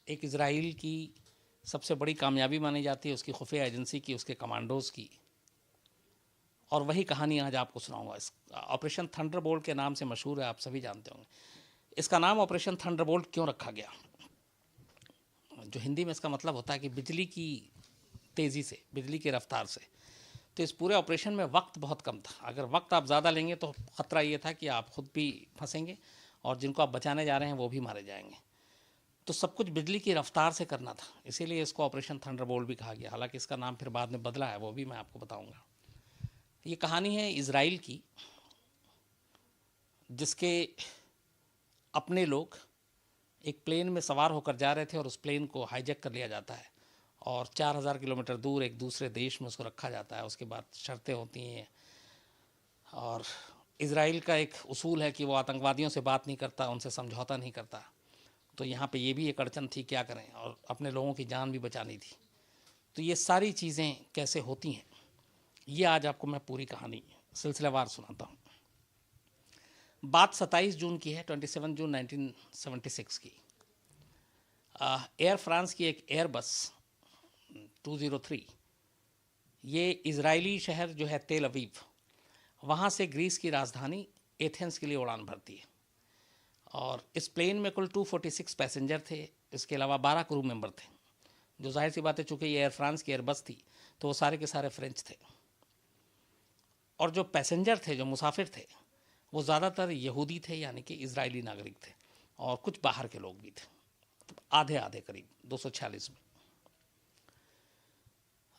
एक इज़राइल की सबसे बड़ी कामयाबी मानी जाती है उसकी खुफिया एजेंसी की, उसके कमांडोज़ की, और वही कहानी आज आपको सुनाऊंगा। इस ऑपरेशन थंडरबोल्ट के नाम से मशहूर है, आप सभी जानते होंगे। इसका नाम ऑपरेशन थंडरबोल्ट क्यों रखा गया? जो हिंदी में इसका मतलब होता है कि बिजली की तेज़ी से, बिजली की रफ्तार से। तो इस पूरे ऑपरेशन में वक्त बहुत कम था। अगर वक्त आप ज़्यादा लेंगे तो ख़तरा ये था कि आप खुद भी फंसेंगे और जिनको आप बचाने जा रहे हैं वो भी मारे जाएंगे। तो सब कुछ बिजली की रफ्तार से करना था, इसीलिए इसको ऑपरेशन थंडरबोल्ट भी कहा गया। हालांकि इसका नाम फिर बाद में बदला है, वो भी मैं आपको बताऊंगा। ये कहानी है इज़राइल की, जिसके अपने लोग एक प्लेन में सवार होकर जा रहे थे और उस प्लेन को हाईजैक कर लिया जाता है और 4000 किलोमीटर दूर एक दूसरे देश में उसको रखा जाता है। उसके बाद शर्तें होती हैं, और इज़राइल का एक उसूल है कि वो आतंकवादियों से बात नहीं करता, उनसे समझौता नहीं करता। तो यहाँ पे ये भी एक अड़चन थी, क्या करें, और अपने लोगों की जान भी बचानी थी। तो ये सारी चीज़ें कैसे होती हैं, ये आज आपको मैं पूरी कहानी सिलसिलेवार सुनाता हूँ। बात 27 जून की है, 27 जून 1976 की। एयर फ्रांस की एक एयरबस 203, ये इज़राइली शहर जो है तेल अवीव, वहाँ से ग्रीस की राजधानी एथेंस के लिए उड़ान भरती है। और इस प्लेन में कुल 246 पैसेंजर थे, इसके अलावा 12 क्रू मेंबर थे। जो जाहिर सी बात है, चूँकि ये एयर फ्रांस की एयरबस थी तो वो सारे के सारे फ्रेंच थे। और जो पैसेंजर थे, जो मुसाफिर थे, वो ज़्यादातर यहूदी थे, यानी कि इजरायली नागरिक थे, और कुछ बाहर के लोग भी थे, तो आधे आधे करीब 246 में।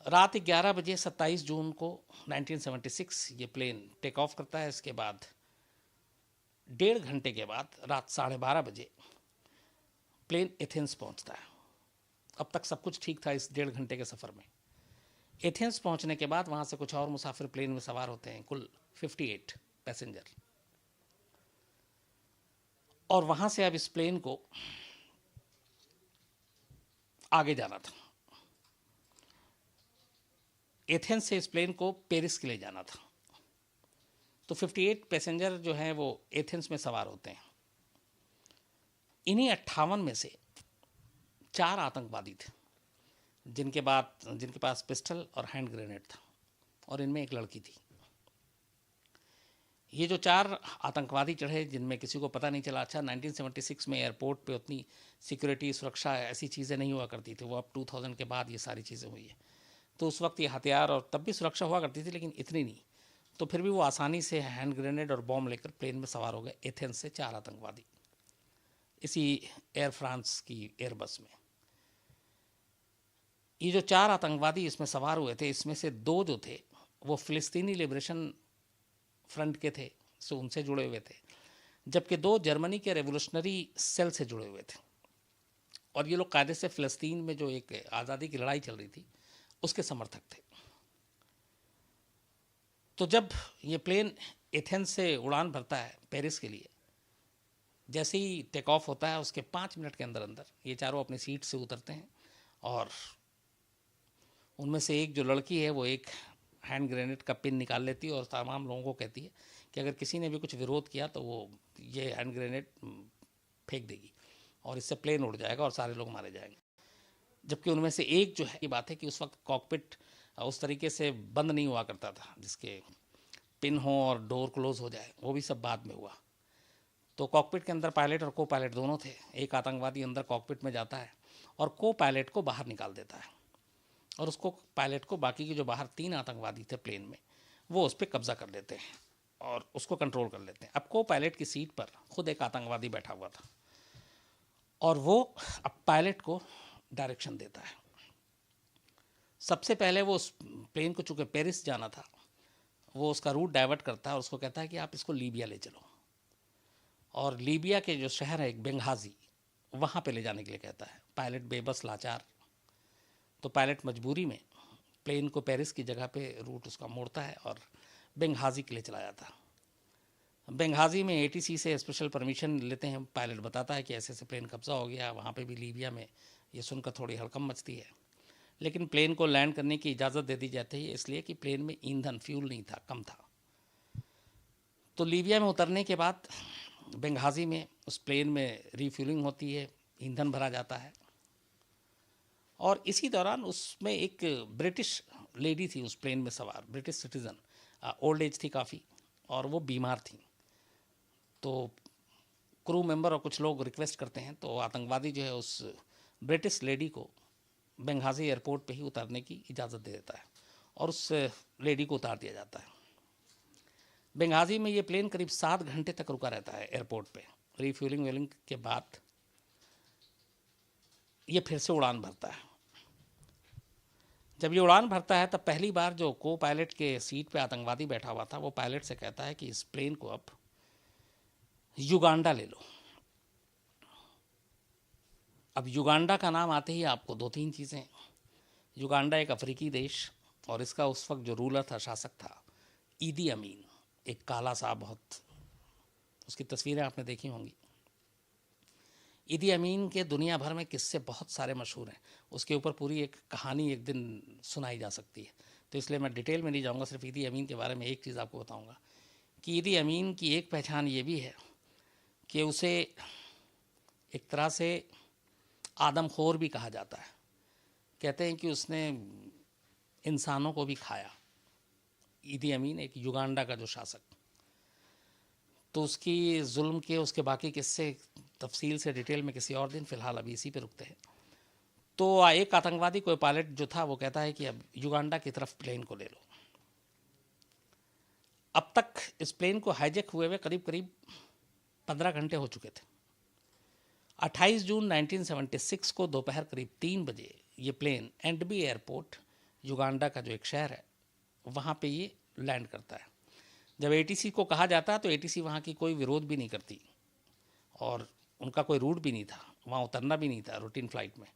रात 11 बजे 27 जून को 1976 ये प्लेन टेक ऑफ करता है। इसके बाद 1.5 घंटे के बाद रात 12:30 बजे प्लेन एथेंस पहुंचता है। अब तक सब कुछ ठीक था इस 1.5 घंटे के सफ़र में। एथेंस पहुंचने के बाद वहाँ से कुछ और मुसाफिर प्लेन में सवार होते हैं, कुल 58 पैसेंजर। और वहाँ से अब इस प्लेन को आगे जाना था। एथेंस से इस प्लेन को पेरिस के लिए जाना था। तो 58 पैसेंजर जो हैं वो एथेंस में सवार होते हैं। इन्हीं 58 में से 4 आतंकवादी थे, जिनके पास पिस्टल और हैंड ग्रेनेड था, और इनमें एक लड़की थी। ये जो 4 आतंकवादी चढ़े, जिनमें किसी को पता नहीं चला। अच्छा, 1976 में एयरपोर्ट पे उतनी सिक्योरिटी, सुरक्षा, ऐसी चीज़ें नहीं हुआ करती थी। वो अब 2000 के बाद ये सारी चीज़ें हुई है। तो उस वक्त ये हथियार, और तब भी सुरक्षा हुआ करती थी लेकिन इतनी नहीं। तो फिर भी वो आसानी से हैंड ग्रेनेड और बॉम्ब लेकर प्लेन में सवार हो गए, एथेंस से 4 आतंकवादी, इसी एयर फ्रांस की एयरबस में। ये जो 4 आतंकवादी इसमें सवार हुए थे, इसमें से 2 जो थे वो फ़िलिस्तीनी लिबरेशन फ्रंट के थे, सो उनसे जुड़े हुए थे, जबकि 2 जर्मनी के रेवोल्यूशनरी सेल से जुड़े हुए थे। और ये लोग कायदे से फ़िलिस्तीन में जो एक आज़ादी की लड़ाई चल रही थी उसके समर्थक थे। तो जब ये प्लेन एथेंस से उड़ान भरता है पेरिस के लिए, जैसे ही टेक ऑफ होता है उसके 5 मिनट के अंदर अंदर ये चारों अपनी सीट से उतरते हैं। और उनमें से एक जो लड़की है वो एक हैंड ग्रेनेड का पिन निकाल लेती है और तमाम लोगों को कहती है कि अगर किसी ने भी कुछ विरोध किया तो वो ये हैंड ग्रेनेड फेंक देगी और इससे प्लेन उड़ जाएगा और सारे लोग मारे जाएंगे। जबकि उनमें से एक जो है, की बात है कि उस वक्त कॉकपिट उस तरीके से बंद नहीं हुआ करता था जिसके पिन हो और डोर क्लोज हो जाए, वो भी सब बाद में हुआ। तो कॉकपिट के अंदर पायलट और को पायलट दोनों थे। एक आतंकवादी अंदर कॉकपिट में जाता है और को पायलट को बाहर निकाल देता है, और उसको पायलट को बाकी के जो बाहर 3 आतंकवादी थे प्लेन में, वो उस पर कब्जा कर लेते हैं और उसको कंट्रोल कर लेते हैं। अब को पायलट की सीट पर खुद एक आतंकवादी बैठा हुआ था और वो अब पायलट को डायरेक्शन देता है। सबसे पहले वो उस प्लेन को, चूँकि पेरिस जाना था, वो उसका रूट डाइवर्ट करता है और उसको कहता है कि आप इसको लीबिया ले चलो, और लीबिया के जो शहर है एक बेंगाजी, वहाँ पे ले जाने के लिए कहता है। पायलट बेबस, लाचार, तो पायलट मजबूरी में प्लेन को पेरिस की जगह पे रूट उसका मोड़ता है और बेंगाजी के लिए चला जाता है। बेंगाजी में एटीसी से स्पेशल परमिशन लेते हैं। पायलट बताता है कि ऐसे ऐसे प्लेन कब्जा हो गया वहाँ पे भी लीबिया में। ये सुनकर थोड़ी हड़कम मचती है, लेकिन प्लेन को लैंड करने की इजाज़त दे दी जाती है, इसलिए कि प्लेन में ईंधन, फ्यूल नहीं था, कम था। तो लीबिया में उतरने के बाद बेंगाजी में उस प्लेन में रीफ्यूलिंग होती है, ईंधन भरा जाता है, और इसी दौरान उसमें एक ब्रिटिश लेडी थी उस प्लेन में सवार, ब्रिटिश सिटीज़न, ओल्ड एज थी काफ़ी, और वो बीमार थी। तो क्रू मेंबर और कुछ लोग रिक्वेस्ट करते हैं, तो आतंकवादी जो है उस ब्रिटिश लेडी को बेंगाजी एयरपोर्ट पे ही उतारने की इजाज़त दे देता है और उस लेडी को उतार दिया जाता है। बेंगाजी में ये प्लेन करीब 7 घंटे तक रुका रहता है एयरपोर्ट पे। रिफ्यूलिंग व्यूलिंग के बाद ये फिर से उड़ान भरता है। जब ये उड़ान भरता है तब पहली बार जो को पायलट के सीट पे आतंकवादी बैठा हुआ था वो पायलट से कहता है कि इस प्लेन को अब युगांडा ले लो। अब युगांडा का नाम आते ही आपको 2-3 चीज़ें, युगांडा एक अफ्रीकी देश, और इसका उस वक्त जो रूलर था, शासक था, ईदी अमीन, एक काला सा, बहुत, उसकी तस्वीरें आपने देखी होंगी। ईदी अमीन के दुनिया भर में किस्से बहुत सारे मशहूर हैं, उसके ऊपर पूरी एक कहानी एक दिन सुनाई जा सकती है, तो इसलिए मैं डिटेल में नहीं जाऊंगा। सिर्फ ईदी अमीन के बारे में एक चीज़ आपको बताऊंगा कि ईदी अमीन की एक पहचान ये भी है कि उसे एक तरह से आदमखोर भी कहा जाता है। कहते हैं कि उसने इंसानों को भी खाया, ईदी अमीन, एक युगांडा का जो शासक। तो उसकी जुल्म के उसके बाकी किस्से तफसील से डिटेल में किसी और दिन, फ़िलहाल अभी इसी पे रुकते हैं। तो एक आतंकवादी, कोई पायलट जो था, वो कहता है कि अब युगांडा की तरफ प्लेन को ले लो। अब तक इस प्लेन को हाईजैक हुए हुए करीब करीब 15 घंटे हो चुके थे। 28 जून 1976 को दोपहर करीब 3 बजे ये प्लेन एंटबी एयरपोर्ट, युगांडा का जो एक शहर है, वहाँ पे ये लैंड करता है। जब एटीसी को कहा जाता है तो एटीसी वहाँ की कोई विरोध भी नहीं करती और उनका कोई रूट भी नहीं था, वहाँ उतरना भी नहीं था रूटीन फ़्लाइट में।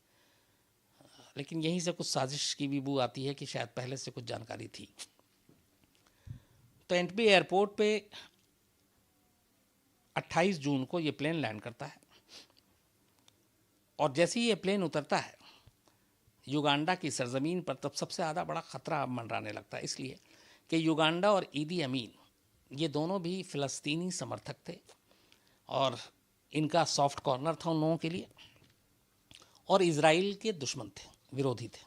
लेकिन यहीं से कुछ साजिश की भी बू आती है कि शायद पहले से कुछ जानकारी थी। तो एंटबी एयरपोर्ट पे 28 जून को ये प्लेन लैंड करता है और जैसे ही ये प्लेन उतरता है युगांडा की सरजमीन पर, तब सबसे ज़्यादा बड़ा ख़तरा मंडराने लगता है, इसलिए कि युगांडा और ईदी अमीन ये दोनों भी फ़िलिस्तीनी समर्थक थे और इनका सॉफ्ट कॉर्नर था उन लोगों के लिए, और इजराइल के दुश्मन थे, विरोधी थे।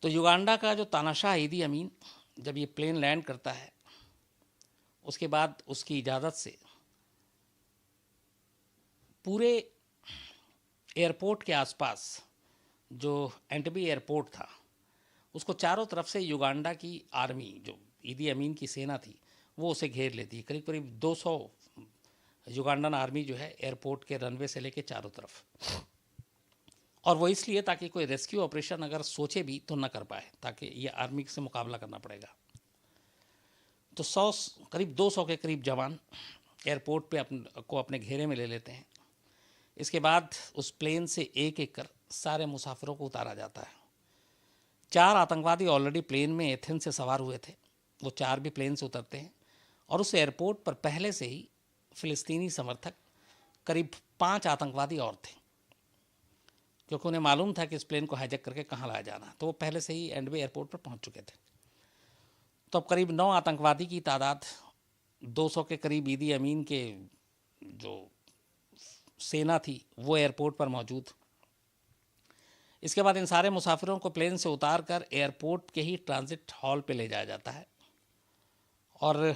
तो युगांडा का जो तानाशाह ईदी अमीन जब ये प्लेन लैंड करता है, उसके बाद उसकी इजाज़त से पूरे एयरपोर्ट के आसपास जो एंटबी एयरपोर्ट था उसको चारों तरफ से युगांडा की आर्मी, जो ईदी अमीन की सेना थी, वो उसे घेर लेती है। करीब करीब 200 युगांडन आर्मी जो है एयरपोर्ट के रनवे से लेके चारों तरफ, और वो इसलिए ताकि कोई रेस्क्यू ऑपरेशन अगर सोचे भी तो ना कर पाए, ताकि ये आर्मी से मुकाबला करना पड़ेगा। तो 100 करीब 200 के करीब जवान एयरपोर्ट पे अपने घेरे में ले लेते हैं। इसके बाद उस प्लेन से एक एक कर सारे मुसाफिरों को उतारा जाता है। 4 आतंकवादी ऑलरेडी प्लेन में एथेंस से सवार हुए थे, वो 4 भी प्लेन से उतरते हैं और उस एयरपोर्ट पर पहले से ही फ़िलिस्तीनी समर्थक करीब 5 आतंकवादी और थे, क्योंकि उन्हें मालूम था कि इस प्लेन को हाईजैक करके कहाँ लाया जाना, तो वो पहले से ही एंटबी एयरपोर्ट पर पहुँच चुके थे। तो अब करीब 9 आतंकवादी की तादाद, 200 के करीब ईदी अमीन के जो सेना थी वो एयरपोर्ट पर मौजूद। इसके बाद इन सारे मुसाफिरों को प्लेन से उतार कर एयरपोर्ट के ही ट्रांजिट हॉल पे ले जाया जाता है और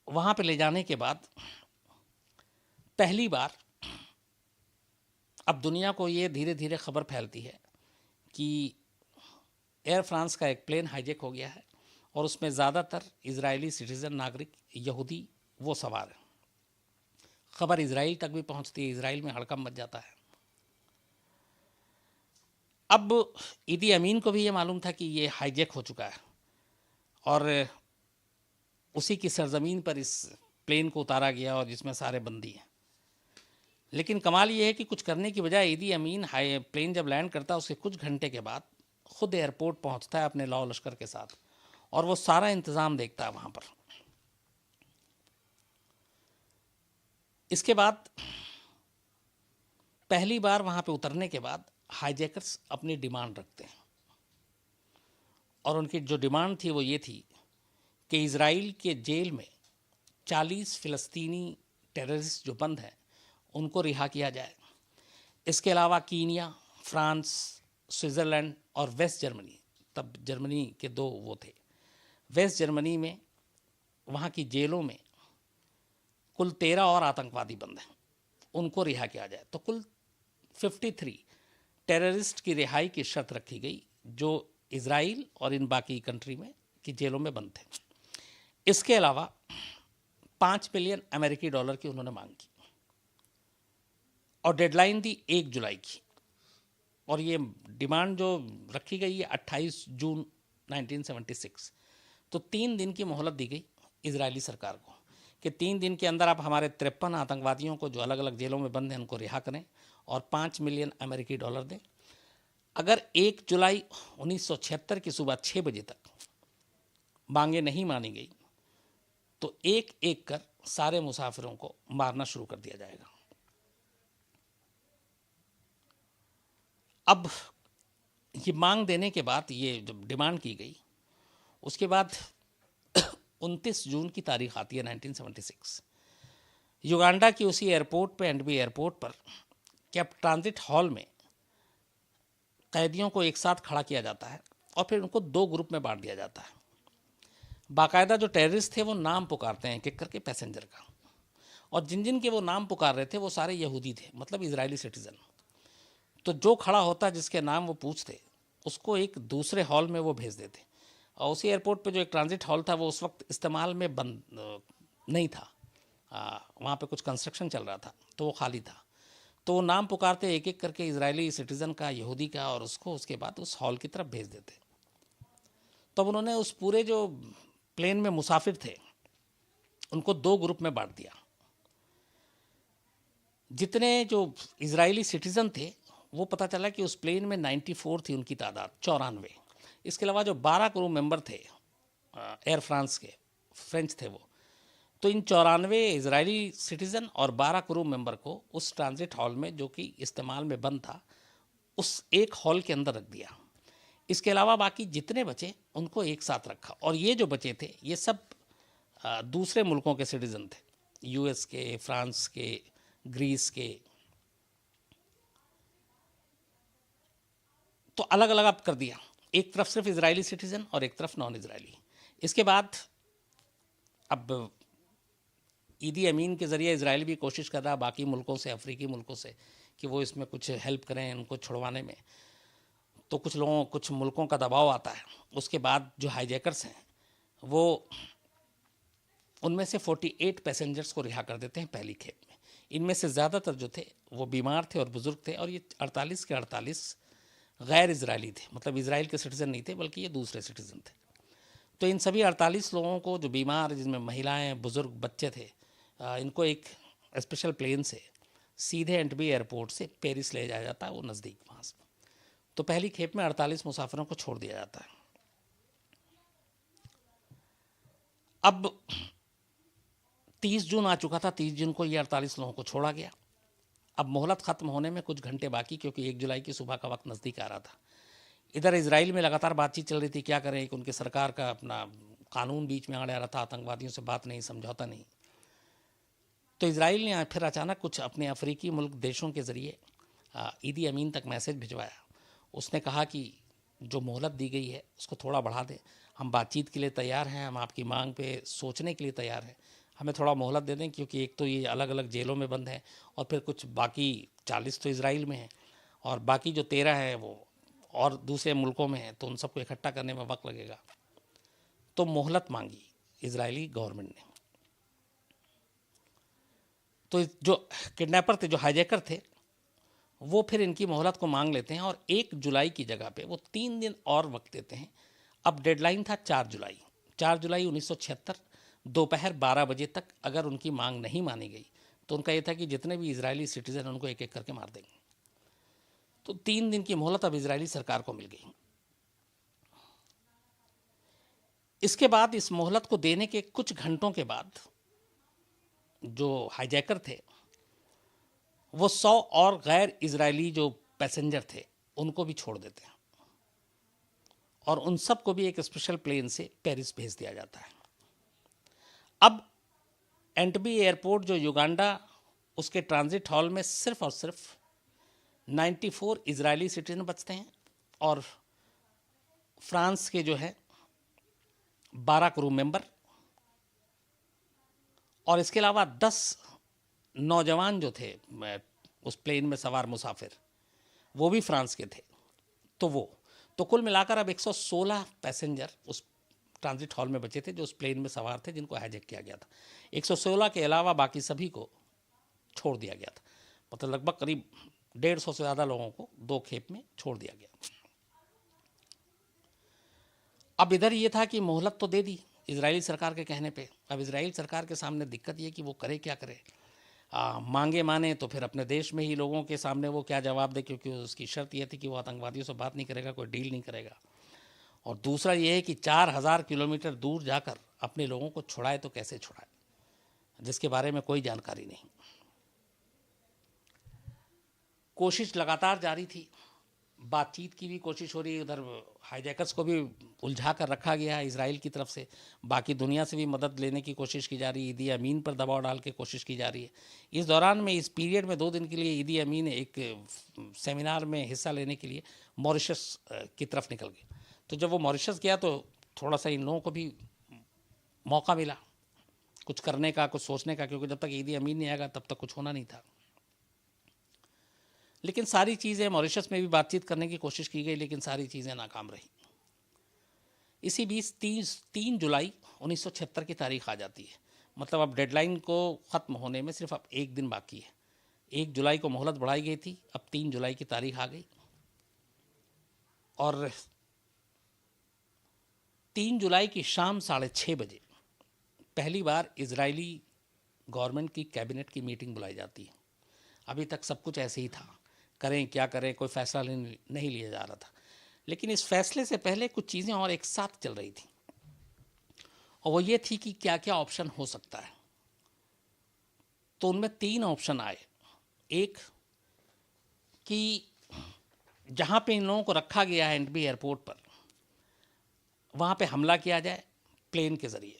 वहाँ पे ले जाने के बाद पहली बार अब दुनिया को ये धीरे धीरे खबर फैलती है कि एयर फ्रांस का एक प्लेन हाईजैक हो गया है और उसमें ज़्यादातर इजरायली सिटीज़न, नागरिक, यहूदी वो सवार हैं। खबर इजराइल तक भी पहुंचती है, इजराइल में हड़कंप मच जाता है। अब ईदी अमीन को भी ये मालूम था कि ये हाईजैक हो चुका है और उसी की सरजमीन पर इस प्लेन को उतारा गया और जिसमें सारे बंदी हैं। लेकिन कमाल ये है कि कुछ करने की बजाय ईदी अमीन प्लेन जब लैंड करता है उसके कुछ घंटे के बाद खुद एयरपोर्ट पहुंचता है अपने लाओ लश्कर के साथ और वो सारा इंतज़ाम देखता है वहाँ पर। इसके बाद पहली बार वहाँ पे उतरने के बाद हाईजैकर्स अपनी डिमांड रखते हैं और उनकी जो डिमांड थी वो ये थी कि इजराइल के जेल में 40 फ़िलिस्तीनी टेररिस्ट जो बंद हैं उनको रिहा किया जाए। इसके अलावा कीनिया, फ्रांस, स्विट्ज़रलैंड और वेस्ट जर्मनी, तब जर्मनी के दो वो थे, वेस्ट जर्मनी में वहाँ की जेलों में कुल 13 और आतंकवादी बंद हैं, उनको रिहा किया जाए। तो कुल 53 टेररिस्ट की रिहाई की शर्त रखी गई जो इजराइल और इन बाकी कंट्री में की जेलों में बंद थे। इसके अलावा 5 बिलियन अमेरिकी डॉलर की उन्होंने मांग की और डेडलाइन दी 1 जुलाई की, और ये डिमांड जो रखी गई है 28 जून 1976। तो 3 दिन की मोहलत दी गई इजरायली सरकार को कि 3 दिन के अंदर आप हमारे 53 आतंकवादियों को जो अलग अलग जेलों में बंद हैं उनको रिहा करें और 5 मिलियन अमेरिकी डॉलर दें। अगर 1 जुलाई 1976 की सुबह 6 बजे तक मांगे नहीं मानी गई तो एक एक कर सारे मुसाफिरों को मारना शुरू कर दिया जाएगा। अब ये मांग देने के बाद, ये जब डिमांड की गई, उसके बाद 29 जून की तारीख आती है 1976। युगांडा की उसी एयरपोर्ट पे, एंडबी एयरपोर्ट पर कैप ट्रांजिट हॉल में कैदियों को एक साथ खड़ा किया जाता है और फिर उनको 2 ग्रुप में बांट दिया जाता है। बाकायदा जो टेररिस्ट थे वो नाम पुकारते हैं एक एक करके पैसेंजर का, और जिन जिन के वो नाम पुकार रहे थे वो सारे यहूदी थे, मतलब इजरायली सिटीज़न। तो जो खड़ा होता जिसके नाम वो पूछते उसको एक दूसरे हॉल में वो भेज देते, और उसी एयरपोर्ट पे जो एक ट्रांजिट हॉल था वो उस वक्त इस्तेमाल में बंद नहीं था, वहाँ पे कुछ कंस्ट्रक्शन चल रहा था तो वो खाली था। तो वो नाम पुकारते एक एक करके इजरायली सिटीज़न का, यहूदी का, और उसको उसके बाद उस हॉल की तरफ भेज देते। तब उन्होंने उस पूरे जो प्लेन में मुसाफिर थे उनको 2 ग्रुप में बांट दिया। जितने जो इजरायली सिटीज़न थे वो पता चला कि उस प्लेन में 94 थी उनकी तादाद, 94। इसके अलावा जो 12 क्रू मेंबर थे एयर फ्रांस के, फ्रेंच थे वो, तो इन 94 इजरायली सिटीज़न और 12 क्रू मेंबर को उस ट्रांजिट हॉल में, जो कि इस्तेमाल में बंद था, उस एक हॉल के अंदर रख दिया। इसके अलावा बाकी जितने बचे उनको एक साथ रखा, और ये जो बचे थे ये सब दूसरे मुल्कों के सिटीज़न थे, यूएस के, फ्रांस के, ग्रीस के। तो अलग अलग अब कर दिया, एक तरफ सिर्फ इजरायली सिटीज़न और एक तरफ नॉन इजरायली। इसके बाद अब ईदी अमीन के ज़रिए इजराइल भी कोशिश कर रहा बाकी मुल्कों से, अफ्रीकी मुल्कों से, कि वो इसमें कुछ हेल्प करें उनको छुड़वाने में। तो कुछ मुल्कों का दबाव आता है। उसके बाद जो हाईजैकर्स हैं वो उनमें से 48 पैसेंजर्स को रिहा कर देते हैं पहली खेप में। इनमें से ज़्यादातर जो थे वो बीमार थे और बुज़ुर्ग थे, और ये 48 के 48 गैर इजरायली थे, मतलब इजराइल के सिटीज़न नहीं थे बल्कि ये दूसरे सिटीज़न थे। तो इन सभी 48 लोगों को, जो बीमार, जिनमें महिलाएं, बुज़ुर्ग, बच्चे थे, इनको एक स्पेशल प्लेन से सीधे एंटबी एयरपोर्ट से पेरिस ले जाया जाता है, वो नज़दीक वहाँ से। तो पहली खेप में 48 मुसाफिरों को छोड़ दिया जाता है। अब 30 जून आ चुका था, 30 जून को ये 48 लोगों को छोड़ा गया। अब मोहलत ख़त्म होने में कुछ घंटे बाकी, क्योंकि 1 जुलाई की सुबह का वक्त नज़दीक आ रहा था। इधर इजराइल में लगातार बातचीत चल रही थी, क्या करें, कि उनकी सरकार का अपना कानून बीच में आ रहा था, आतंकवादियों से बात नहीं, समझौता नहीं। तो इजराइल ने फिर अचानक कुछ अपने अफ्रीकी मुल्क देशों के ज़रिए ईदी अमीन तक मैसेज भिजवाया। उसने कहा कि जो मोहलत दी गई है उसको थोड़ा बढ़ा दें, हम बातचीत के लिए तैयार हैं, हम आपकी मांग पे सोचने के लिए तैयार हैं, हमें थोड़ा मोहलत दे दें, क्योंकि एक तो ये अलग अलग जेलों में बंद हैं और फिर कुछ बाकी 40 तो इजराइल में हैं और बाकी जो 13 हैं वो और दूसरे मुल्कों में हैं, तो उन सबको इकट्ठा करने में वक्त लगेगा। तो मोहलत मांगी इजरायली गवर्नमेंट ने। तो जो किडनैपर थे, जो हाईजैकर थे, वो फिर इनकी मोहलत को मांग लेते हैं और 1 जुलाई की जगह पे वो 3 दिन और वक्त देते हैं। अब डेडलाइन था 4 जुलाई। 4 जुलाई 1976 दोपहर 12 बजे तक अगर उनकी मांग नहीं मानी गई तो उनका ये था कि जितने भी इजरायली सिटीज़न उनको एक एक करके मार देंगे। तो 3 दिन की मोहलत अब इजरायली सरकार को मिल गई। इसके बाद, इस मोहलत को देने के कुछ घंटों के बाद, जो हाईजैकर थे वो 100 और गैर इजरायली जो पैसेंजर थे उनको भी छोड़ देते हैं और उन सब को भी एक स्पेशल प्लेन से पेरिस भेज दिया जाता है। अब एंटबी एयरपोर्ट जो युगांडा, उसके ट्रांजिट हॉल में सिर्फ और सिर्फ 94 इजरायली सिटीजन बचते हैं और फ्रांस के जो है 12 क्रू मेंबर और इसके अलावा 10 नौजवान जो थे उस प्लेन में सवार मुसाफिर, वो भी फ्रांस के थे। तो कुल मिलाकर अब 116 पैसेंजर उस ट्रांजिट हॉल में बचे थे जो उस प्लेन में सवार थे जिनको हाईजैक किया गया था। 116 के अलावा बाकी सभी को छोड़ दिया गया था। मतलब लगभग करीब 150 से ज़्यादा लोगों को 2 खेप में छोड़ दिया गया। अब इधर ये था कि मोहलत तो दे दी इजरायली सरकार के कहने पे। अब इजराइल सरकार के सामने दिक्कत ये कि वो करे क्या करे। मांगे माने तो फिर अपने देश में ही लोगों के सामने वो क्या जवाब दे, क्योंकि उसकी शर्त ये थी कि वो आतंकवादियों से बात नहीं करेगा, कोई डील नहीं करेगा। और दूसरा ये है कि 4000 किलोमीटर दूर जाकर अपने लोगों को छुड़ाए तो कैसे छुड़ाए, जिसके बारे में कोई जानकारी नहीं। कोशिश लगातार जारी थी, बातचीत की भी कोशिश हो रही है, उधर हाईजैकर्स को भी उलझा कर रखा गया है इजराइल की तरफ से। बाकी दुनिया से भी मदद लेने की कोशिश की जा रही है, ईदी अमीन पर दबाव डाल के कोशिश की जा रही है। इस दौरान में, इस पीरियड में 2 दिन के लिए ईदी अमीन एक सेमिनार में हिस्सा लेने के लिए मॉरिशस की तरफ निकल गए। तो जब वो मॉरिशस गया तो थोड़ा सा इन लोगों को भी मौका मिला कुछ करने का, कुछ सोचने का, क्योंकि जब तक ईदी अमीन नहीं आएगा तब तक कुछ होना नहीं था। लेकिन सारी चीज़ें, मॉरिशस में भी बातचीत करने की कोशिश की गई, लेकिन सारी चीज़ें नाकाम रही। इसी बीच 3 जुलाई 1976 की तारीख आ जाती है। मतलब अब डेडलाइन को ख़त्म होने में सिर्फ अब 1 दिन बाकी है। 1 जुलाई को मोहलत बढ़ाई गई थी, अब 3 जुलाई की तारीख आ गई और 3 जुलाई की शाम 6:30 बजे पहली बार इजरायली गवर्नमेंट की कैबिनेट की मीटिंग बुलाई जाती है। अभी तक सब कुछ ऐसे ही था, करें क्या करें, कोई फैसला नहीं लिया जा रहा था। लेकिन इस फैसले से पहले कुछ चीज़ें और एक साथ चल रही थी, और वो ये थी कि क्या क्या ऑप्शन हो सकता है। तो उनमें 3 ऑप्शन आए। एक कि जहाँ पे इन लोगों को रखा गया है एंटबी एयरपोर्ट पर, वहाँ पे हमला किया जाए प्लेन के ज़रिए।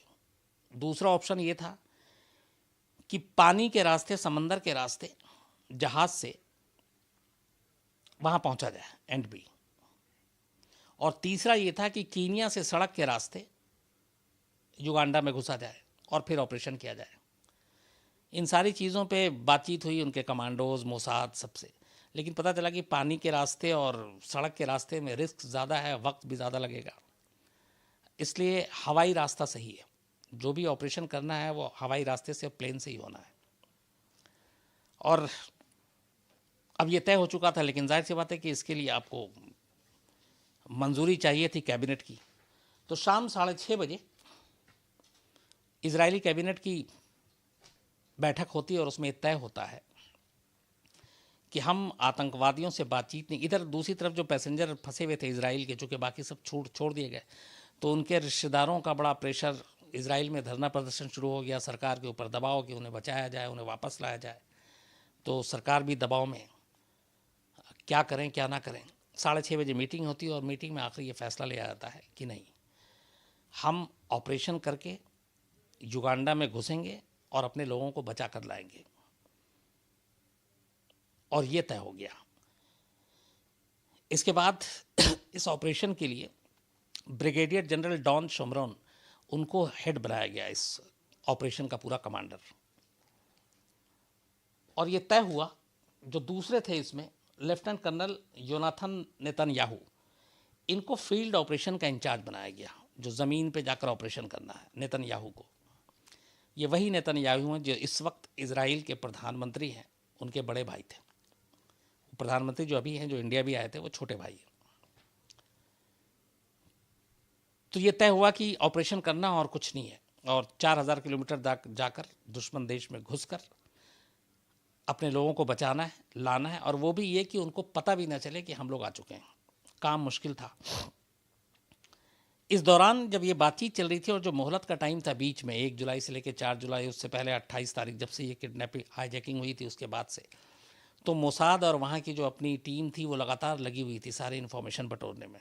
दूसरा ऑप्शन ये था कि पानी के रास्ते, समंदर के रास्ते, जहाज़ से वहाँ पहुँचा जाए एंटबी। और तीसरा ये था कि कीनिया से सड़क के रास्ते युगांडा में घुसा जाए और फिर ऑपरेशन किया जाए। इन सारी चीज़ों पे बातचीत हुई उनके कमांडोज, मोसाद, सबसे। लेकिन पता चला कि पानी के रास्ते और सड़क के रास्ते में रिस्क ज़्यादा है, वक्त भी ज़्यादा लगेगा, इसलिए हवाई रास्ता सही है। जो भी ऑपरेशन करना है वो हवाई रास्ते से, प्लेन से ही होना है। और अब ये तय हो चुका था, लेकिन जाहिर सी बात है कि इसके लिए आपको मंजूरी चाहिए थी कैबिनेट की। तो शाम 6:30 बजे इजरायली कैबिनेट की बैठक होती है और उसमें तय होता है कि हम आतंकवादियों से बातचीत नहीं। इधर दूसरी तरफ जो पैसेंजर फंसे हुए थे इजराइल के, चूँकि बाकी सब छोड़ दिए गए, तो उनके रिश्तेदारों का बड़ा प्रेशर, इजराइल में धरना प्रदर्शन शुरू हो गया, सरकार के ऊपर दबाव कि उन्हें बचाया जाए, उन्हें वापस लाया जाए। तो सरकार भी दबाव में, क्या करें क्या ना करें। 6:30 बजे मीटिंग होती है और मीटिंग में आखिर ये फैसला लिया जाता है कि नहीं, हम ऑपरेशन करके युगांडा में घुसेंगे और अपने लोगों को बचा कर लाएंगे। और ये तय हो गया। इसके बाद इस ऑपरेशन के लिए ब्रिगेडियर जनरल डॉन शमरोन, उनको हेड बनाया गया, इस ऑपरेशन का पूरा कमांडर। और ये तय हुआ, जो दूसरे थे इसमें, लेफ्टिनेंट कर्नल योनाथन नेतन्याहू, इनको फील्ड ऑपरेशन का इंचार्ज बनाया गया, जो ज़मीन पे जाकर ऑपरेशन करना है नेतन्याहू को। ये वही नेतन्याहू हैं जो इस वक्त इजराइल के प्रधानमंत्री हैं, उनके बड़े भाई थे। प्रधानमंत्री जो अभी हैं, जो इंडिया भी आए थे, वो छोटे भाई हैं। तो ये तय हुआ कि ऑपरेशन करना और कुछ नहीं है, और 4000 किलोमीटर जाकर दुश्मन देश में घुसकर अपने लोगों को बचाना है, लाना है, और वो भी ये कि उनको पता भी ना चले कि हम लोग आ चुके हैं। काम मुश्किल था। इस दौरान जब ये बातचीत चल रही थी और जो मोहलत का टाइम था बीच में, 1 जुलाई से लेकर 4 जुलाई, उससे पहले 28 तारीख जब से ये किडनैपिंग, हाईजैकिंग हुई थी, उसके बाद से, तो मोसाद और वहाँ की जो अपनी टीम थी वो लगातार लगी हुई थी सारे इन्फॉर्मेशन बटोरने में।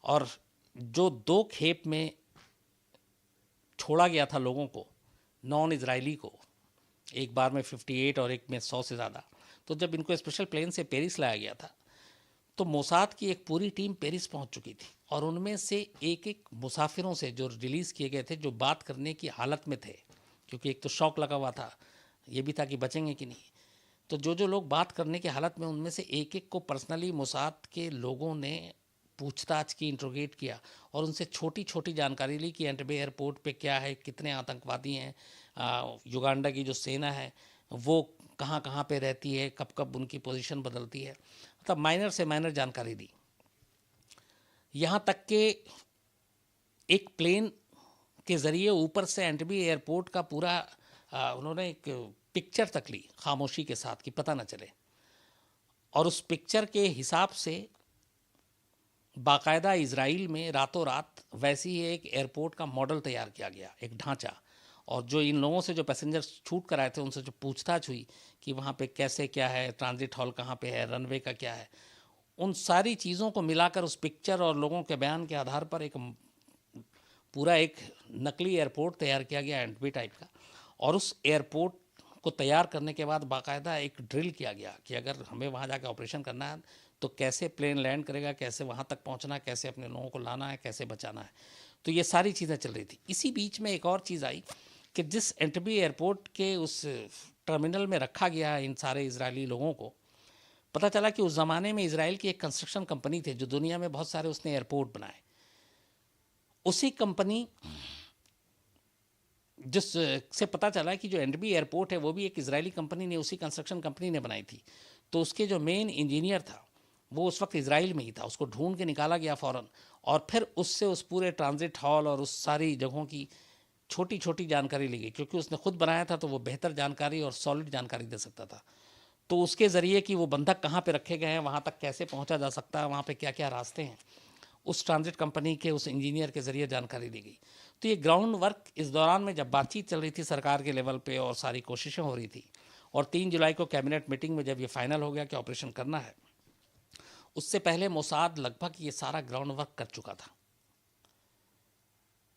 और जो 2 खेप में छोड़ा गया था लोगों को, नॉन इजरायली को, एक बार में 58 और एक में 100 से ज़्यादा, तो जब इनको स्पेशल प्लेन से पेरिस लाया गया था तो मोसाद की एक पूरी टीम पेरिस पहुंच चुकी थी और उनमें से एक एक मुसाफिरों से जो रिलीज़ किए गए थे, जो बात करने की हालत में थे, क्योंकि एक तो शौक लगा हुआ था, ये भी था कि बचेंगे कि नहीं, तो जो जो लोग बात करने की हालत में, उनमें से एक एक को पर्सनली मोसाद के लोगों ने पूछताछ की, इंट्रोगेट किया और उनसे छोटी छोटी जानकारी ली कि एंटबे एयरपोर्ट पे क्या है, कितने आतंकवादी हैं, युगांडा की जो सेना है वो कहाँ कहाँ पे रहती है, कब कब उनकी पोजीशन बदलती है, मतलब माइनर से माइनर जानकारी दी। यहाँ तक कि एक प्लेन के ज़रिए ऊपर से एंटबे एयरपोर्ट का पूरा उन्होंने एक पिक्चर तक ली खामोशी के साथ कि पता न चले, और उस पिक्चर के हिसाब से बाकायदा इजराइल में रातों रात वैसी ही एक एयरपोर्ट का मॉडल तैयार किया गया, एक ढांचा। और जो इन लोगों से जो पैसेंजर छूट कर आए थे उनसे जो पूछताछ हुई कि वहाँ पे कैसे क्या है, ट्रांजिट हॉल कहाँ पे है, रनवे का क्या है, उन सारी चीज़ों को मिलाकर उस पिक्चर और लोगों के बयान के आधार पर एक पूरा एक नकली एयरपोर्ट तैयार किया गया एंटबे टाइप का। और उस एयरपोर्ट को तैयार करने के बाद बाकायदा एक ड्रिल किया गया कि अगर हमें वहाँ जाकर ऑपरेशन करना है तो कैसे प्लेन लैंड करेगा, कैसे वहाँ तक पहुँचना है, कैसे अपने लोगों को लाना है, कैसे बचाना है। तो ये सारी चीज़ें चल रही थी। इसी बीच में एक और चीज़ आई कि जिस एंटबे एयरपोर्ट के उस टर्मिनल में रखा गया इन सारे इजरायली लोगों को, पता चला कि उस ज़माने में इजराइल की एक कंस्ट्रक्शन कंपनी थी जो दुनिया में बहुत सारे उसने एयरपोर्ट बनाए। उसी कंपनी जिस से पता चला कि जो एंटबे एयरपोर्ट है वो भी एक इजरायली कंपनी ने, उसी कंस्ट्रक्शन कंपनी ने बनाई थी। तो उसके जो मेन इंजीनियर था वो उस वक्त इजराइल में ही था, उसको ढूंढ के निकाला गया फ़ौरन, और फिर उससे उस पूरे ट्रांजिट हॉल और उस सारी जगहों की छोटी छोटी जानकारी ली गई, क्योंकि उसने खुद बनाया था तो वो बेहतर जानकारी और सॉलिड जानकारी दे सकता था। तो उसके ज़रिए कि वो बंधक कहाँ पे रखे गए हैं, वहाँ तक कैसे पहुँचा जा सकता है, वहाँ पे क्या क्या रास्ते हैं, उस ट्रांजिट कंपनी के उस इंजीनियर के ज़रिए जानकारी दी गई। तो ये ग्राउंड वर्क इस दौरान में जब बातचीत चल रही थी सरकार के लेवल पे और सारी कोशिशें हो रही थी, और 3 जुलाई को कैबिनेट मीटिंग में जब ये फाइनल हो गया कि ऑपरेशन करना है, उससे पहले मोसाद लगभग ये सारा ग्राउंड वर्क कर चुका था।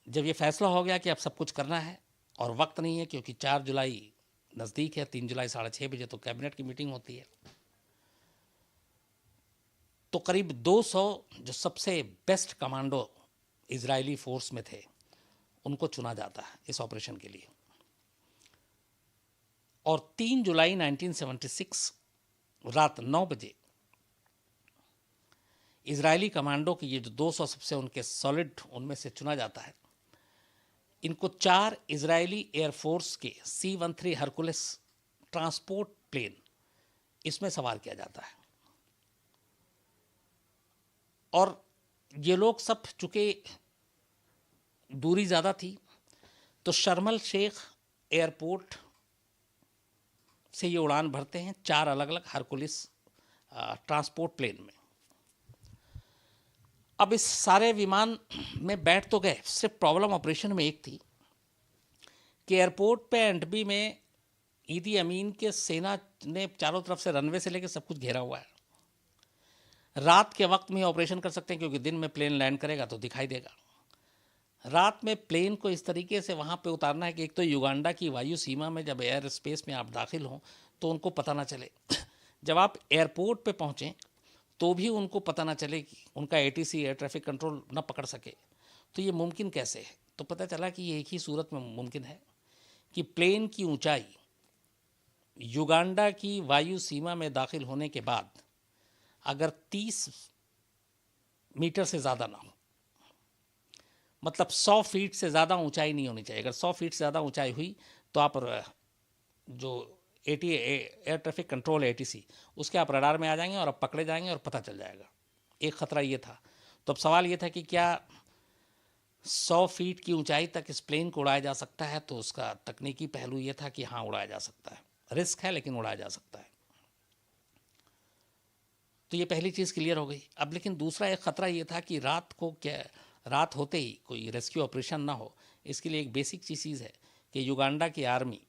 जब ये फैसला हो गया कि अब सब कुछ करना है और वक्त नहीं है, क्योंकि 4 जुलाई नज़दीक है, 3 जुलाई 6:30 बजे तो कैबिनेट की मीटिंग होती है, तो करीब 200 जो सबसे बेस्ट कमांडो इजरायली फोर्स में थे उनको चुना जाता है इस ऑपरेशन के लिए। और 3 जुलाई 1976 रात 9 बजे इजरायली कमांडो के ये जो 200 सबसे उनके सॉलिड, उनमें से चुना जाता है। इनको 4 इजरायली एयरफोर्स के C-13 हरकुलिस ट्रांसपोर्ट प्लेन इसमें सवार किया जाता है। और ये लोग सब, चूँकि दूरी ज़्यादा थी, तो शर्मल शेख एयरपोर्ट से ये उड़ान भरते हैं 4 अलग अलग हरकुलिस ट्रांसपोर्ट प्लेन में। अब इस सारे विमान में बैठ तो गए, सिर्फ प्रॉब्लम ऑपरेशन में एक थी कि एयरपोर्ट पे एंटबे में ईदी अमीन के सेना ने चारों तरफ से रनवे से लेकर सब कुछ घेरा हुआ है। रात के वक्त में ऑपरेशन कर सकते हैं, क्योंकि दिन में प्लेन लैंड करेगा तो दिखाई देगा। रात में प्लेन को इस तरीके से वहाँ पे उतारना है कि एक तो युगांडा की वायु सीमा में जब एयर स्पेस में आप दाखिल हों तो उनको पता ना चले, जब आप एयरपोर्ट पे पहुँचें तो भी उनको पता ना चले, कि उनका ATC एयर ट्रैफिक कंट्रोल ना पकड़ सके। तो ये मुमकिन कैसे है? तो पता चला कि ये एक ही सूरत में मुमकिन है कि प्लेन की ऊंचाई युगांडा की वायु सीमा में दाखिल होने के बाद अगर 30 मीटर से ज़्यादा ना हो, मतलब 100 फीट से ज़्यादा ऊंचाई नहीं होनी चाहिए। अगर 100 फीट से ज़्यादा ऊंचाई हुई तो आप जो एयर ट्रैफिक कंट्रोल ATC, उसके आप रडार में आ जाएंगे और आप पकड़े जाएंगे और पता चल जाएगा। एक ख़तरा ये था। तो अब सवाल ये था कि क्या 100 फीट की ऊंचाई तक इस प्लेन को उड़ाया जा सकता है? तो उसका तकनीकी पहलू ये था कि हाँ, उड़ाया जा सकता है, रिस्क है लेकिन उड़ाया जा सकता है। तो ये पहली चीज़ क्लियर हो गई। अब लेकिन दूसरा एक ख़तरा ये था कि रात को, क्या रात होते ही कोई रेस्क्यू ऑपरेशन ना हो, इसके लिए एक बेसिक चीज़ है कि युगांडा की आर्मी,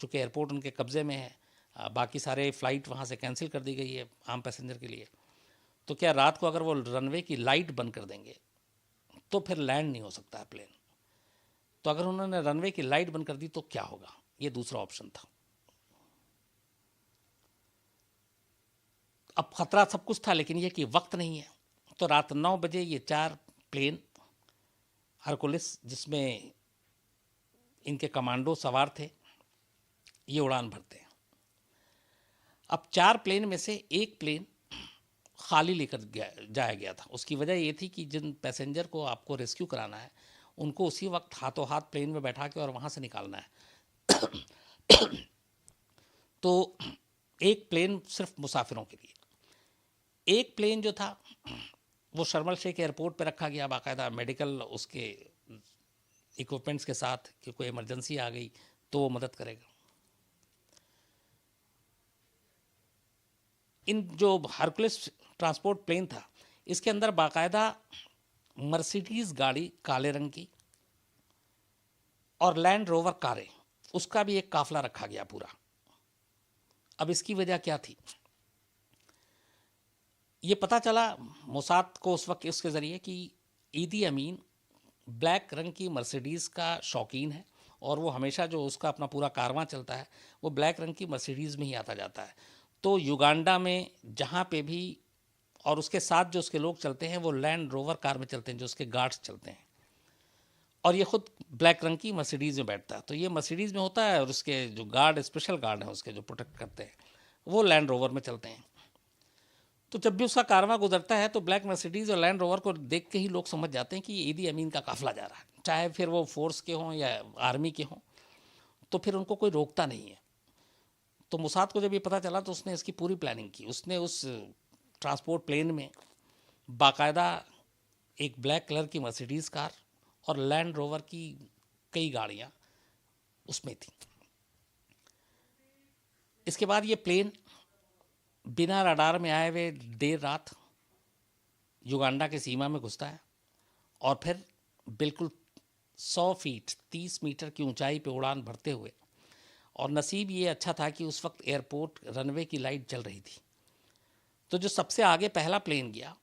चूँकि एयरपोर्ट उनके कब्ज़े में है, बाकी सारे फ़्लाइट वहाँ से कैंसिल कर दी गई है आम पैसेंजर के लिए, तो क्या रात को अगर वो रनवे की लाइट बंद कर देंगे तो फिर लैंड नहीं हो सकता है प्लेन। तो अगर उन्होंने रनवे की लाइट बंद कर दी तो क्या होगा, ये दूसरा ऑप्शन था। अब ख़तरा सब कुछ था, लेकिन ये कि वक्त नहीं है। तो रात 9 बजे ये 4 प्लेन हरकुलिस, जिसमें इनके कमांडो सवार थे, ये उड़ान भरते हैं। अब 4 प्लेन में से एक प्लेन खाली लेकर जाया गया था। उसकी वजह ये थी कि जिन पैसेंजर को आपको रेस्क्यू कराना है, उनको उसी वक्त हाथों हाथ प्लेन में बैठा के और वहाँ से निकालना है। तो एक प्लेन सिर्फ मुसाफिरों के लिए, एक प्लेन जो था वो शर्म शेख एयरपोर्ट पे रखा गया बाकायदा मेडिकल उसके इक्विपमेंट्स के साथ, कि कोई इमरजेंसी आ गई तो वो मदद करेगा। इन जो हरकुलिस ट्रांसपोर्ट प्लेन था, इसके अंदर बाकायदा मर्सिडीज़ गाड़ी काले रंग की और लैंड रोवर कारें, उसका भी एक काफिला रखा गया पूरा। अब इसकी वजह क्या थी, ये पता चला मोसाद को उस वक्त इसके ज़रिए कि ईदी अमीन ब्लैक रंग की मर्सिडीज़ का शौकीन है, और वो हमेशा जो उसका अपना पूरा कारवां चलता है वो ब्लैक रंग की मर्सिडीज़ में ही आता जाता है। तो युगांडा में जहाँ पे भी, और उसके साथ जो उसके लोग चलते हैं वो लैंड रोवर कार में चलते हैं, जो उसके गार्ड्स चलते हैं, और ये खुद ब्लैक रंग की मर्सिडीज़ में बैठता है। तो ये मर्सिडीज़ में होता है, और उसके जो गार्ड, स्पेशल गार्ड हैं उसके जो प्रोटेक्ट करते हैं, वो लैंड रोवर में चलते हैं। तो जब भी उसका कारवां गुजरता है तो ब्लैक मर्सिडीज़ और लैंड रोवर को देख के ही लोग समझ जाते हैं कि ये ईदी अमीन का काफिला जा रहा है, चाहे फिर वो फोर्स के हों या आर्मी के हों, तो फिर उनको कोई रोकता नहीं है। तो मोसाद को जब ये पता चला तो उसने इसकी पूरी प्लानिंग की। उसने उस ट्रांसपोर्ट प्लेन में बाकायदा एक ब्लैक कलर की मर्सिडीज़ कार और लैंड रोवर की कई गाड़ियाँ उसमें थी। इसके बाद ये प्लेन बिना रडार में आए हुए देर रात युगांडा की सीमा में घुसता है, और फिर बिल्कुल 100 फीट 30 मीटर की ऊंचाई पे उड़ान भरते हुए, और नसीब ये अच्छा था कि उस वक्त एयरपोर्ट रनवे की लाइट जल रही थी। तो जो सबसे आगे पहला प्लेन गया,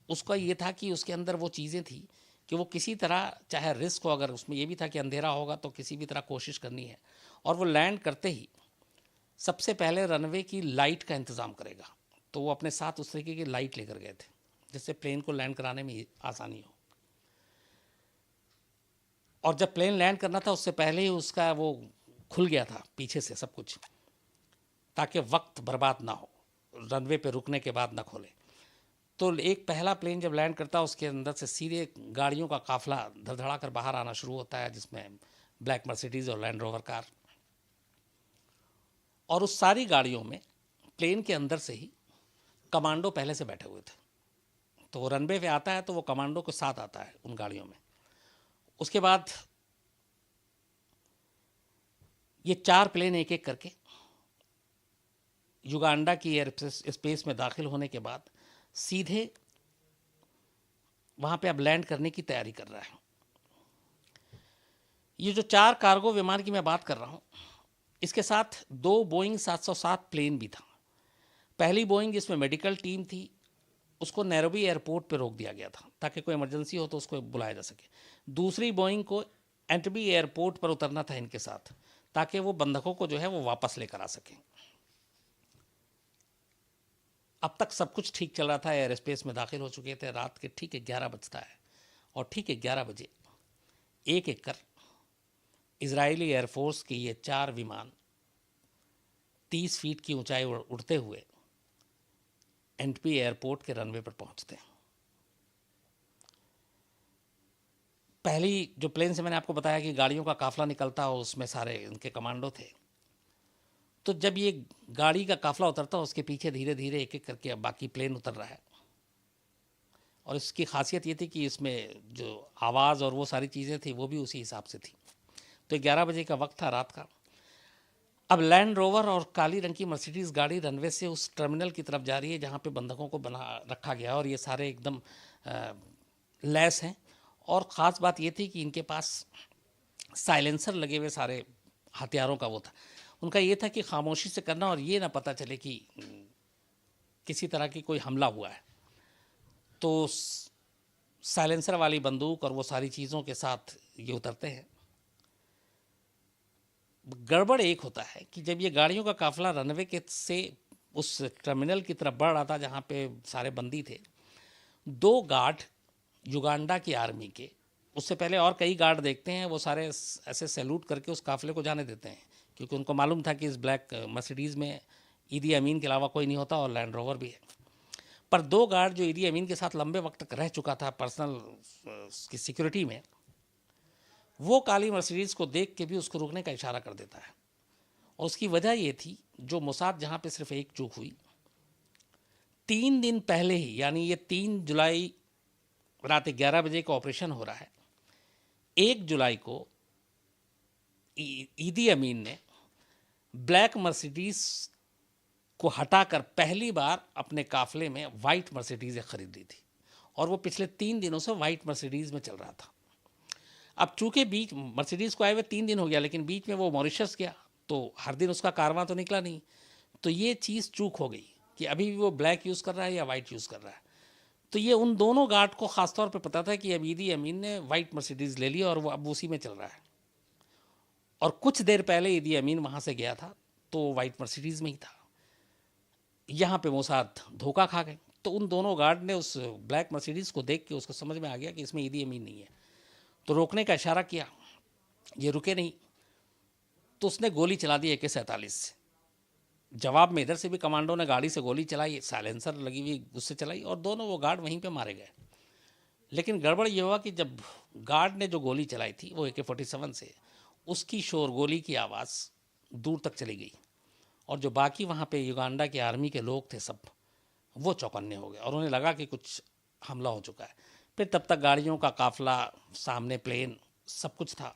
उसका ये था कि उसके अंदर वो चीज़ें थी कि वो किसी तरह, चाहे रिस्क हो, अगर उसमें ये भी था कि अंधेरा होगा तो किसी भी तरह कोशिश करनी है, और वो लैंड करते ही सबसे पहले रनवे की लाइट का इंतज़ाम करेगा। तो वो अपने साथ उस तरीके की लाइट लेकर गए थे जिससे प्लेन को लैंड कराने में आसानी हो। और जब प्लेन लैंड करना था उससे पहले ही उसका वो खुल गया था पीछे से सब कुछ, ताकि वक्त बर्बाद ना हो, रनवे पे रुकने के बाद ना खोले। तो एक पहला प्लेन जब लैंड करता है उसके अंदर से सीधे गाड़ियों का काफिला धड़धड़ा कर बाहर आना शुरू होता है, जिसमें ब्लैक मर्सिडीज़ और लैंड रोवर कार, और उस सारी गाड़ियों में प्लेन के अंदर से ही कमांडो पहले से बैठे हुए थे। तो वो रनवे पे आता है तो वो कमांडो के साथ आता है उन गाड़ियों में। उसके बाद ये 4 प्लेन एक एक करके युगांडा की एयर स्पेस में दाखिल होने के बाद सीधे वहाँ पे अब लैंड करने की तैयारी कर रहा है। ये जो 4 कार्गो विमान की मैं बात कर रहा हूँ, इसके साथ 2 बोइंग 707 प्लेन भी था। पहली बोइंग जिसमें मेडिकल टीम थी, उसको नैरोबी एयरपोर्ट पे रोक दिया गया था ताकि कोई इमरजेंसी हो तो उसको बुलाया जा सके। दूसरी बोइंग को एंटबी एयरपोर्ट पर उतरना था इनके साथ, ताकि वो बंधकों को जो है वो वापस लेकर आ सकें। अब तक सब कुछ ठीक चल रहा था, एयर स्पेस में दाखिल हो चुके थे। रात के ठीक 11 बजता है, और ठीक 11 बजे एक एक कर इजरायली एयरफोर्स के ये 4 विमान 30 फीट की ऊंचाई उड़ते हुए एंटबी एयरपोर्ट के रनवे पर पहुंचते हैं। पहली जो प्लेन से मैंने आपको बताया कि गाड़ियों का काफिला निकलता हो, उसमें सारे उनके कमांडो थे। तो जब ये गाड़ी का काफिला उतरता, उसके पीछे धीरे धीरे एक एक करके अब बाकी प्लेन उतर रहा है। और इसकी खासियत ये थी कि इसमें जो आवाज़ और वो सारी चीज़ें थी वो भी उसी हिसाब से थी। तो 11 बजे का वक्त था रात का। अब लैंड रोवर और काली रंग की मर्सिडीज़ गाड़ी रनवे से उस टर्मिनल की तरफ जा रही है जहाँ पे बंधकों को बना रखा गया, और ये सारे एकदम लैस हैं। और ख़ास बात ये थी कि इनके पास साइलेंसर लगे हुए सारे हथियारों का वो था। उनका ये था कि खामोशी से करना और ये ना पता चले कि किसी तरह की कोई हमला हुआ है। तो साइलेंसर वाली बंदूक और वो सारी चीज़ों के साथ ये उतरते हैं। गड़बड़ एक होता है कि जब ये गाड़ियों का काफिला रनवे के से उस टर्मिनल की तरफ बढ़ रहा था जहाँ पे सारे बंदी थे। 2 गार्ड युगांडा की आर्मी के, उससे पहले और कई गार्ड देखते हैं, वो सारे ऐसे सैल्यूट करके उस काफिले को जाने देते हैं, क्योंकि उनको मालूम था कि इस ब्लैक मर्सिडीज़ में ईदी अमीन के अलावा कोई नहीं होता और लैंड रोवर भी है। पर 2 गार्ड जो ईदी अमीन के साथ लंबे वक्त तक रह चुका था पर्सनल की सिक्योरिटी में, वो काली मर्सिडीज़ को देख के भी उसको रुकने का इशारा कर देता है। और उसकी वजह ये थी, जो मोसाद जहाँ पे सिर्फ एक चूक हुई, 3 दिन पहले ही, यानी ये 3 जुलाई रात 11 बजे का ऑपरेशन हो रहा है, 1 जुलाई को ईदी अमीन ने ब्लैक मर्सिडीज़ को हटाकर पहली बार अपने काफिले में वाइट मर्सिडीज़ खरीदी थी, और वो पिछले 3 दिनों से वाइट मर्सिडीज़ में चल रहा था। अब चूंकि बीच मर्सिडीज़ को आए हुए 3 दिन हो गया, लेकिन बीच में वो मॉरिशस गया, तो हर दिन उसका कारवां तो निकला नहीं, तो ये चीज़ चूक हो गई कि अभी भी वो ब्लैक यूज़ कर रहा है या वाइट यूज़ कर रहा है। तो ये उन दोनों गार्ड को ख़ासतौर पे पता था कि अब ईदी अमीन ने वाइट मर्सिडीज़ ले लिया और वो अब उसी में चल रहा है। और कुछ देर पहले ईदी अमीन वहाँ से गया था तो वाइट मर्सिडीज़ में ही था। यहाँ पे मोसाद धोखा खा गए। तो उन दोनों गार्ड ने उस ब्लैक मर्सिडीज़ को देख के उसको समझ में आ गया कि इसमें ईदी अमीन नहीं है, तो रोकने का इशारा किया, ये रुके नहीं, तो उसने गोली चला दी AK-47 से। जवाब में इधर से भी कमांडो ने गाड़ी से गोली चलाई, साइलेंसर लगी हुई उससे चलाई, और दोनों वो गार्ड वहीं पे मारे गए। लेकिन गड़बड़ ये हुआ कि जब गार्ड ने जो गोली चलाई थी वो AK-47 से, उसकी शोरगोली की आवाज़ दूर तक चली गई, और जो बाकी वहाँ पे युगांडा की आर्मी के लोग थे सब, वो चौकन्ने हो गए और उन्हें लगा कि कुछ हमला हो चुका है। फिर तब तक गाड़ियों का काफिला, सामने प्लेन, सब कुछ था।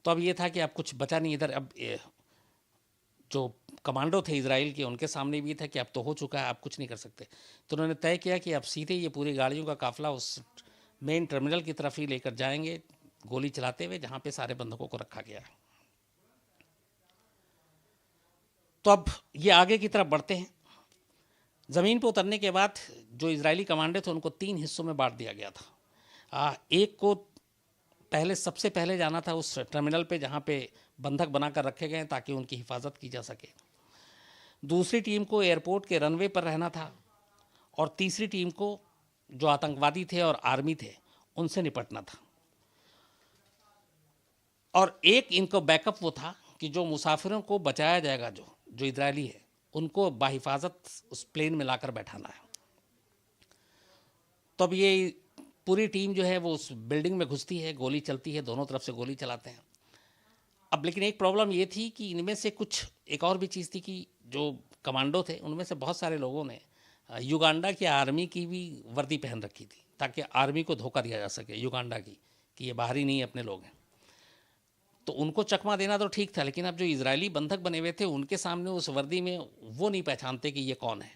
तो अब ये था कि अब कुछ बचा नहीं इधर। अब जो कमांडो थे इजराइल के, उनके सामने भी था कि अब तो हो चुका है, अब कुछ नहीं कर सकते। तो उन्होंने तय किया कि अब सीधे ये पूरी गाड़ियों का काफिला उस मेन टर्मिनल की तरफ ही लेकर जाएंगे, गोली चलाते हुए, जहाँ पे सारे बंधकों को रखा गया है। तो अब ये आगे की तरफ बढ़ते हैं। ज़मीन पर उतरने के बाद जो इजरायली कमांडो थे उनको 3 हिस्सों में बांट दिया गया था। एक को पहले, सबसे पहले जाना था उस टर्मिनल पे जहाँ पे बंधक बनाकर रखे गए ताकि उनकी हिफाजत की जा सके। दूसरी टीम को एयरपोर्ट के रनवे पर रहना था, और तीसरी टीम को जो आतंकवादी थे और आर्मी थे उनसे निपटना था। और एक इनको बैकअप वो था कि जो मुसाफिरों को बचाया जाएगा, जो इजरायली है, उनको बाहिफाजत उस प्लेन में लाकर बैठाना है। तो अब ये पूरी टीम जो है वो उस बिल्डिंग में घुसती है, गोली चलती है, दोनों तरफ से गोली चलाते हैं। अब लेकिन एक प्रॉब्लम ये थी कि इनमें से कुछ, एक और भी चीज़ थी कि जो कमांडो थे उनमें से बहुत सारे लोगों ने युगांडा की आर्मी की भी वर्दी पहन रखी थी, ताकि आर्मी को धोखा दिया जा सके युगांडा की कि ये बाहरी नहीं अपने लोग हैं। तो उनको चकमा देना तो ठीक था, लेकिन अब जो इजरायली बंधक बने हुए थे उनके सामने उस वर्दी में वो नहीं पहचानते कि ये कौन है,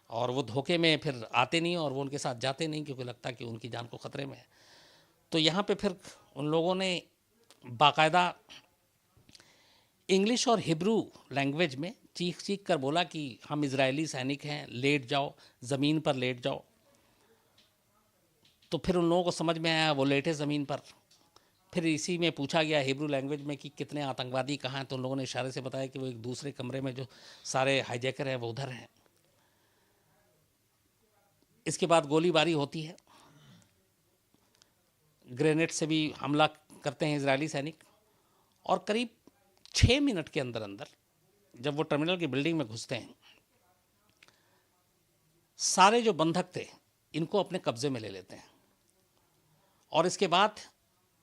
और वो धोखे में फिर आते नहीं और वो उनके साथ जाते नहीं, क्योंकि लगता कि उनकी जान को ख़तरे में है। तो यहाँ पे फिर उन लोगों ने बाकायदा इंग्लिश और हिब्रू लैंग्वेज में चीख चीख कर बोला कि हम इजरायली सैनिक हैं, लेट जाओ, ज़मीन पर लेट जाओ। तो फिर उन लोगों को समझ में आया, वो लेटे ज़मीन पर। फिर इसी में पूछा गया हिब्रू लैंग्वेज में कि कितने आतंकवादी कहाँ हैं, तो उन लोगों ने इशारे से बताया कि वो एक दूसरे कमरे में जो सारे हाईजैकर हैं वो उधर हैं। इसके बाद गोलीबारी होती है, ग्रेनेड से भी हमला करते हैं इजरायली सैनिक, और करीब 6 मिनट के अंदर अंदर जब वो टर्मिनल की बिल्डिंग में घुसते हैं, सारे जो बंधक थे इनको अपने कब्जे में ले लेते हैं। और इसके बाद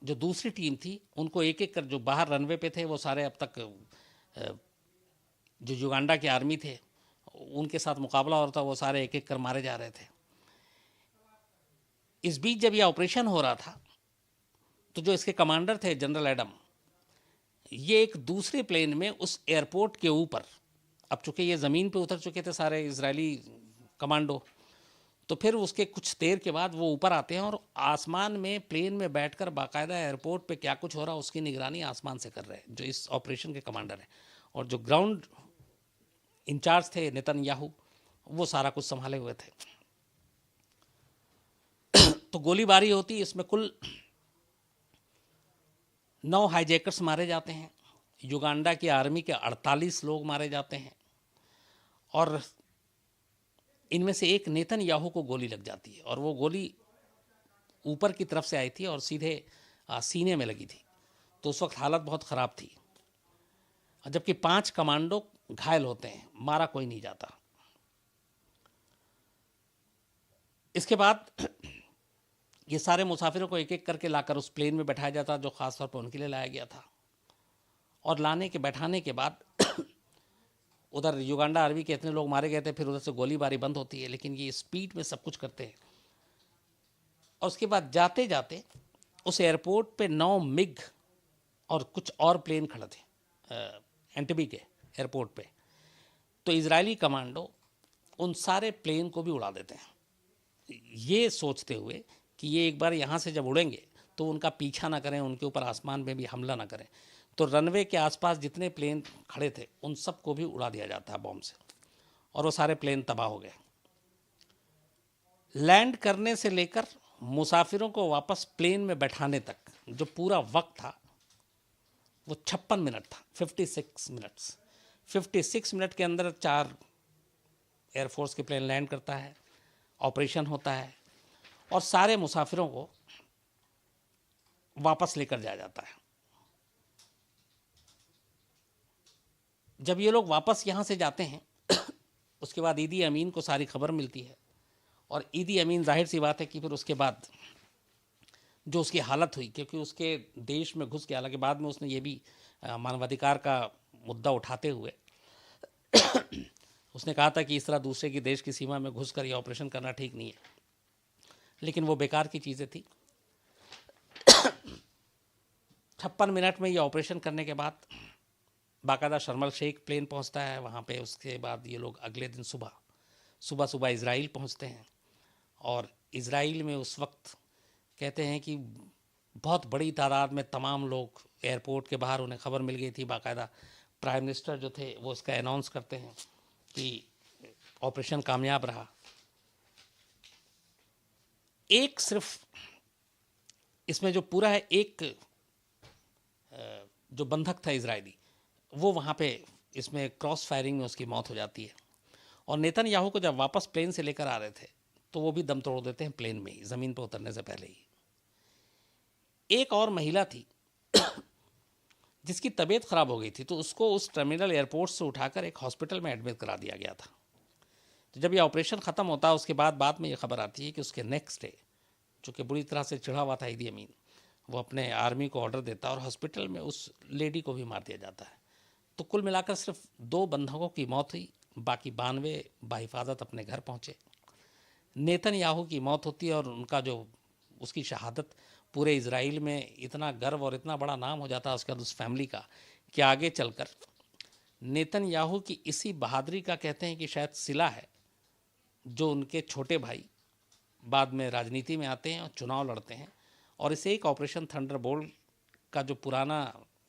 जो दूसरी टीम थी उनको एक एक कर, जो बाहर रनवे पे थे वो सारे, अब तक जो युगांडा की आर्मी थे उनके साथ मुकाबला हो रहा था, वो सारे एक एक कर मारे जा रहे थे। इस बीच जब यह ऑपरेशन हो रहा था तो जो इसके कमांडर थे जनरल एडम, ये एक दूसरे प्लेन में उस एयरपोर्ट के ऊपर, अब चूंकि ये ज़मीन पे उतर चुके थे सारे इजरायली कमांडो, तो फिर उसके कुछ देर के बाद वो ऊपर आते हैं और आसमान में प्लेन में बैठकर बाकायदा एयरपोर्ट पे क्या कुछ हो रहा है उसकी निगरानी आसमान से कर रहे हैं, जो इस ऑपरेशन के कमांडर हैं। और जो ग्राउंड इंचार्ज थे नेतन्याहू, वो सारा कुछ संभाले हुए थे। तो गोलीबारी होती, इसमें कुल 9 हाईजैकर्स मारे जाते हैं, युगांडा की आर्मी के 48 लोग मारे जाते हैं, और इनमें से एक नेतन्याहू को गोली लग जाती है और वो गोली ऊपर की तरफ से आई थी और सीधे सीने में लगी थी। तो उस वक्त हालत बहुत ख़राब थी, जबकि 5 कमांडो घायल होते हैं, मारा कोई नहीं जाता। इसके बाद ये सारे मुसाफिरों को एक एक करके लाकर उस प्लेन में बैठाया जाता जो ख़ास तौर पर उनके लिए लाया गया था। और लाने के बैठाने के बाद उधर युगांडा आर्मी के इतने लोग मारे गए थे, फिर उधर से गोलीबारी बंद होती है, लेकिन ये स्पीड में सब कुछ करते हैं। और उसके बाद जाते जाते उस एयरपोर्ट पे 9 मिग और कुछ और प्लेन खड़े थे एंटेबे के एयरपोर्ट पे। तो इजरायली कमांडो उन सारे प्लेन को भी उड़ा देते हैं, ये सोचते हुए कि ये एक बार यहाँ से जब उड़ेंगे तो उनका पीछा ना करें, उनके ऊपर आसमान में भी हमला ना करें। तो रनवे के आसपास जितने प्लेन खड़े थे उन सबको भी उड़ा दिया जाता है बॉम्ब से, और वो सारे प्लेन तबाह हो गए। लैंड करने से लेकर मुसाफिरों को वापस प्लेन में बैठाने तक जो पूरा वक्त था वो 56 मिनट था, 56 मिनट्स। 56 मिनट के अंदर 4 एयरफोर्स के प्लेन लैंड करता है, ऑपरेशन होता है और सारे मुसाफिरों को वापस लेकर जाया जाता है। जब ये लोग वापस यहाँ से जाते हैं उसके बाद ईदी अमीन को सारी खबर मिलती है, और ईदी अमीन जाहिर सी बात है कि फिर उसके बाद जो उसकी हालत हुई, क्योंकि उसके देश में घुस के, हालांकि बाद में उसने ये भी मानवाधिकार का मुद्दा उठाते हुए उसने कहा था कि इस तरह दूसरे की देश की सीमा में घुसकर ये ऑपरेशन करना ठीक नहीं है, लेकिन वो बेकार की चीज़ें थी। 56 मिनट में ये ऑपरेशन करने के बाद बाकायदा शर्म अल शेख प्लेन पहुंचता है वहाँ पे। उसके बाद ये लोग अगले दिन सुबह इज़राइल पहुँचते हैं, और इज़राइल में उस वक्त कहते हैं कि बहुत बड़ी तादाद में तमाम लोग एयरपोर्ट के बाहर, उन्हें खबर मिल गई थी। बाकायदा प्राइम मिनिस्टर जो थे वो इसका अनाउंस करते हैं कि ऑपरेशन कामयाब रहा। एक सिर्फ इसमें जो पूरा है, एक जो बंधक था इजरायली, वो वहाँ पे इसमें क्रॉस फायरिंग में उसकी मौत हो जाती है। और नेतन्याहू को जब वापस प्लेन से लेकर आ रहे थे तो वो भी दम तोड़ देते हैं प्लेन में ही, ज़मीन पर उतरने से पहले ही। एक और महिला थी जिसकी तबीयत ख़राब हो गई थी, तो उसको उस टर्मिनल एयरपोर्ट से उठाकर एक हॉस्पिटल में एडमिट करा दिया गया था। तो जब ये ऑपरेशन ख़त्म होता है उसके बाद में ये खबर आती है कि उसके नेक्स्ट डे, चूँकि बुरी तरह से चिढ़ा हुआ था ईदी अमीन, वो अपने आर्मी को ऑर्डर देता है और हॉस्पिटल में उस लेडी को भी मार दिया जाता है। तो कुल मिलाकर सिर्फ 2 बंधकों की मौत हुई, बाकी 92 बाहिफाजत अपने घर पहुँचे। नेतन्याहू की मौत होती है और उनका जो उसकी शहादत पूरे इज़राइल में इतना गर्व और इतना बड़ा नाम हो जाता है उसके बाद उस फैमिली का, कि आगे चलकर नेतन्याहू की इसी बहादुरी का कहते हैं कि शायद सिला है, जो उनके छोटे भाई बाद में राजनीति में आते हैं और चुनाव लड़ते हैं, और इसे एक ऑपरेशन थंडरबोल्ट का जो पुराना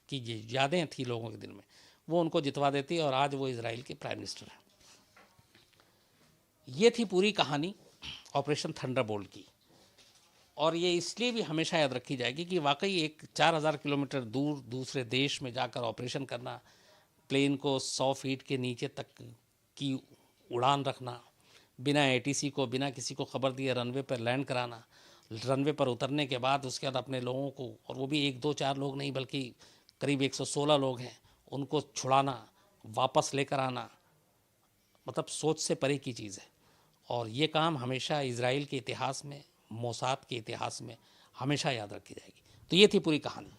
की यादें थी लोगों के दिल में, वो उनको जितवा देती है और आज वो इज़राइल के प्राइम मिनिस्टर हैं। ये थी पूरी कहानी ऑपरेशन थंडरबोल्ट की, और ये इसलिए भी हमेशा याद रखी जाएगी कि वाकई एक 4000 किलोमीटर दूर दूसरे देश में जाकर ऑपरेशन करना, प्लेन को 100 फीट के नीचे तक की उड़ान रखना, बिना एटीसी को, बिना किसी को खबर दिए रनवे पर लैंड कराना, रनवे पर उतरने के बाद उसके बाद अपने लोगों को, और वो भी 1 2 4 लोग नहीं बल्कि करीब 116 लोग हैं, उनको छुड़ाना, वापस लेकर आना, मतलब सोच से परे की चीज़ है। और ये काम हमेशा इज़राइल के इतिहास में, मोसाद के इतिहास में हमेशा याद रखी जाएगी। तो ये थी पूरी कहानी।